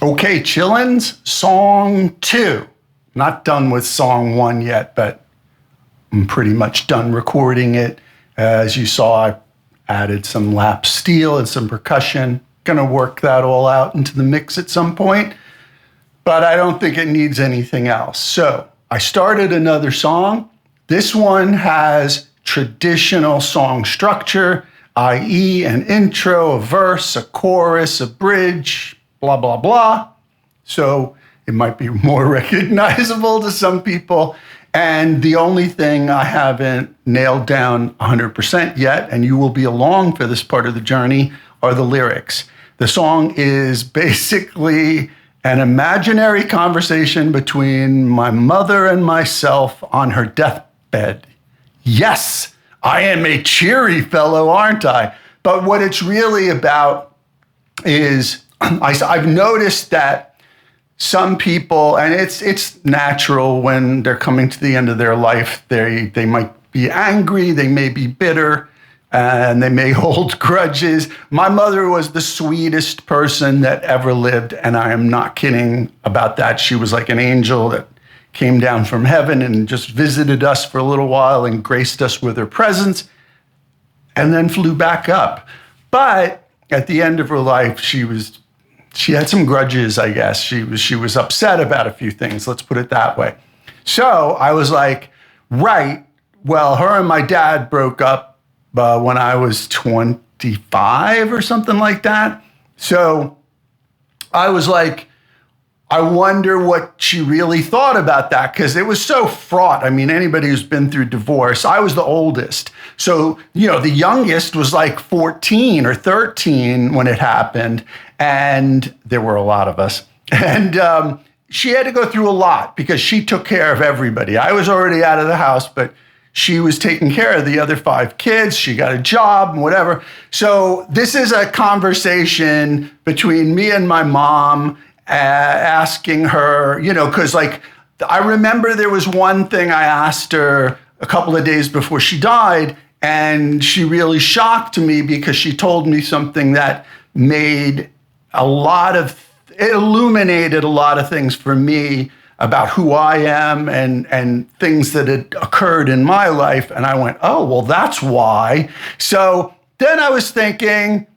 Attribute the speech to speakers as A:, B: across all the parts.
A: Okay, Chillins, song 2. Not done with song 1 yet, but I'm pretty much done recording it. As you saw, I added some lap steel and some percussion. Gonna work that all out into the mix at some point, but I don't think it needs anything else. So I started another song. This one has traditional song structure, i.e. an intro, a verse, a chorus, a bridge, blah, blah, blah. So it might be more recognizable to some people. And the only thing I haven't nailed down 100% yet, and you will be along for this part of the journey, are the lyrics. The song is basically an imaginary conversation between my mother and myself on her deathbed. Yes, I am a cheery fellow, aren't I? But what it's really about is I've noticed that some people, and it's natural when they're coming to the end of their life, they might be angry, they may be bitter, and they may hold grudges. My mother was the sweetest person that ever lived, and I am not kidding about that. She was like an angel that came down from heaven and just visited us for a little while and graced us with her presence, and then flew back up. But at the end of her life, she had some grudges, I guess. She was upset about a few things, let's put it that way. So I was like, right, well, her and my dad broke up when I was 25 or something like that. So I was like, I wonder what she really thought about that, because it was so fraught. I mean, anybody who's been through divorce, I was the oldest. So, the youngest was like 14 or 13 when it happened. And there were a lot of us. And she had to go through a lot because she took care of everybody. I was already out of the house, but she was taking care of the other 5 kids. She got a job and whatever. So this is a conversation between me and my mom, asking her, because I remember there was one thing I asked her a couple of days before she died, and she really shocked me because she told me something that it illuminated a lot of things for me about who I am and things that had occurred in my life. And I went, oh, well, that's why. So then I was thinking,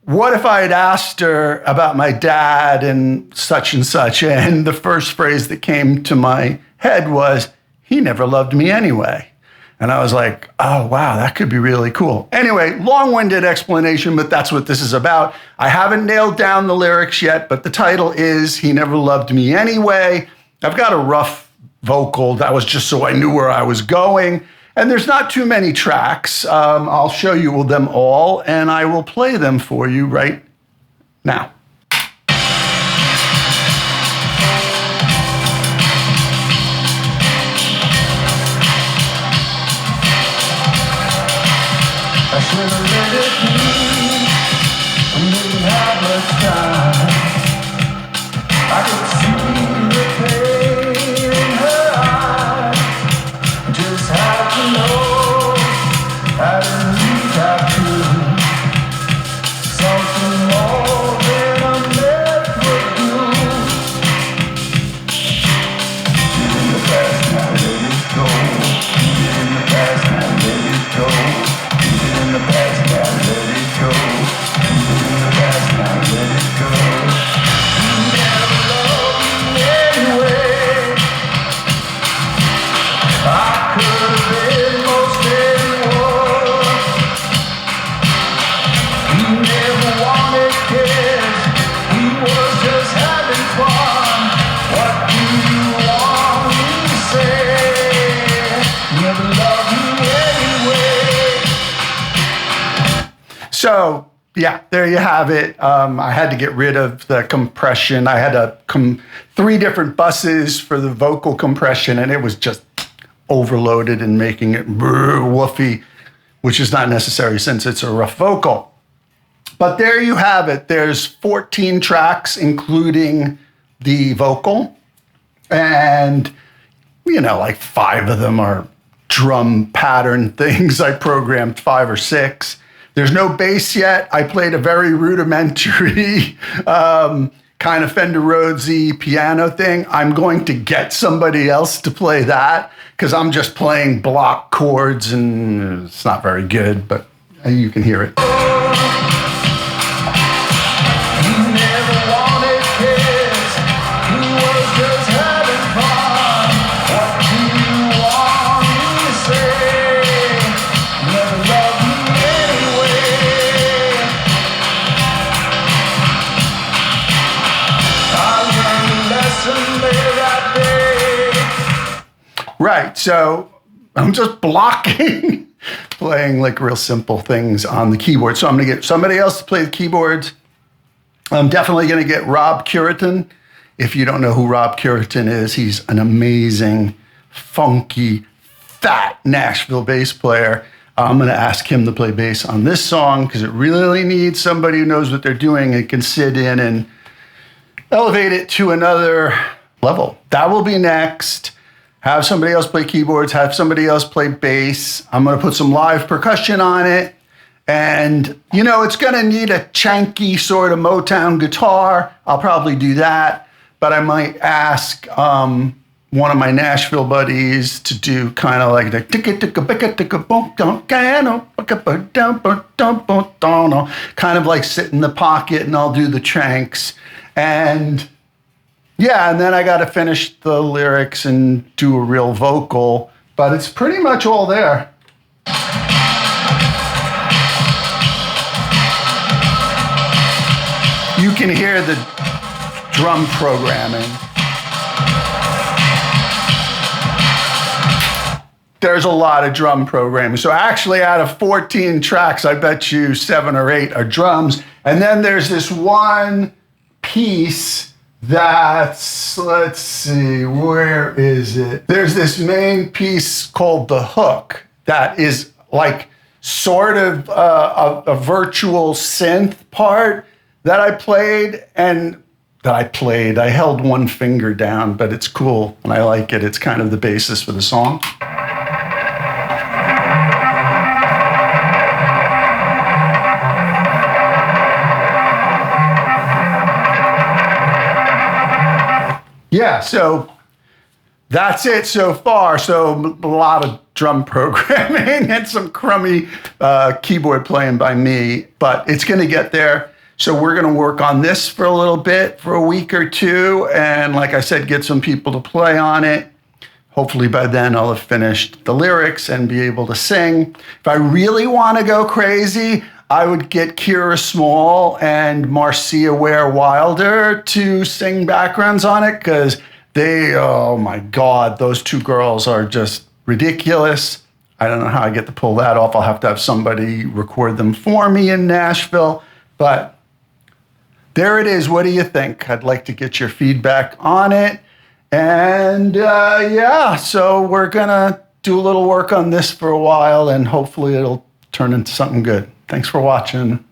A: what if I had asked her about my dad and such? And the first phrase that came to my head was, he never loved me anyway. And I was like, oh, wow, that could be really cool. Anyway, long-winded explanation, but that's what this is about. I haven't nailed down the lyrics yet, but the title is He Never Loved Me Anyway. I've got a rough vocal. That was just so I knew where I was going. And there's not too many tracks. I'll show you them all, and I will play them for you right now. I should have let it be. I didn't have much time. I could see the pain in her eyes. Just had to know I didn't need that to. Something more than a man would do. Get in the past now, let it go. Get in the past now, let it go. In the past now, let it go. In the past now, let it go. You never loved me anyway. I could have been most anyone. He never wanted kids. He was just having fun. What do you want me to say? Never loved me anyway. So, yeah, there you have it. I had to get rid of the compression. I had 3 different buses for the vocal compression, and it was just overloaded and making it woofy, which is not necessary since it's a rough vocal. But there you have it. There's 14 tracks, including the vocal. And, 5 of them are drum pattern things. I programmed 5 or 6. There's no bass yet. I played a very rudimentary kind kind of Fender Rhodesy piano thing. I'm going to get somebody else to play that because I'm just playing block chords and it's not very good, but you can hear it. Right, so I'm just blocking, playing like real simple things on the keyboard. So I'm gonna get somebody else to play the keyboards. I'm definitely gonna get Rob Curitan. If you don't know who Rob Curitan is, he's an amazing, funky, fat Nashville bass player. I'm gonna ask him to play bass on this song because it really needs somebody who knows what they're doing and can sit in and elevate it to another level. That will be next. Have somebody else play keyboards, have somebody else play bass. I'm gonna put some live percussion on it. And, you know, it's gonna need a chanky sort of Motown guitar. I'll probably do that, but I might ask one of my Nashville buddies to do kind of like the kind of like sit in the pocket and I'll do the tranks. And yeah, and then I got to finish the lyrics and do a real vocal, but it's pretty much all there. You can hear the drum programming. There's a lot of drum programming. So actually out of 14 tracks, I bet you 7 or 8 are drums. And then there's this one piece that's, let's see, where is it? There's this main piece called the hook that is like sort of a virtual synth part that I played I held one finger down, but it's cool and I like it. It's kind of the basis for the song. Yeah, so that's it so far. So a lot of drum programming and some crummy keyboard playing by me, but it's going to get there. So we're going to work on this for a little bit, for a week or two. And like I said, get some people to play on it. Hopefully by then I'll have finished the lyrics and be able to sing. If I really want to go crazy, I would get Kira Small and Marcia Ware Wilder to sing backgrounds on it because they, oh my God, those two girls are just ridiculous. I don't know how I get to pull that off. I'll have to have somebody record them for me in Nashville. But there it is. What do you think? I'd like to get your feedback on it. And yeah, so we're going to do a little work on this for a while and hopefully it'll turn into something good. Thanks for watching.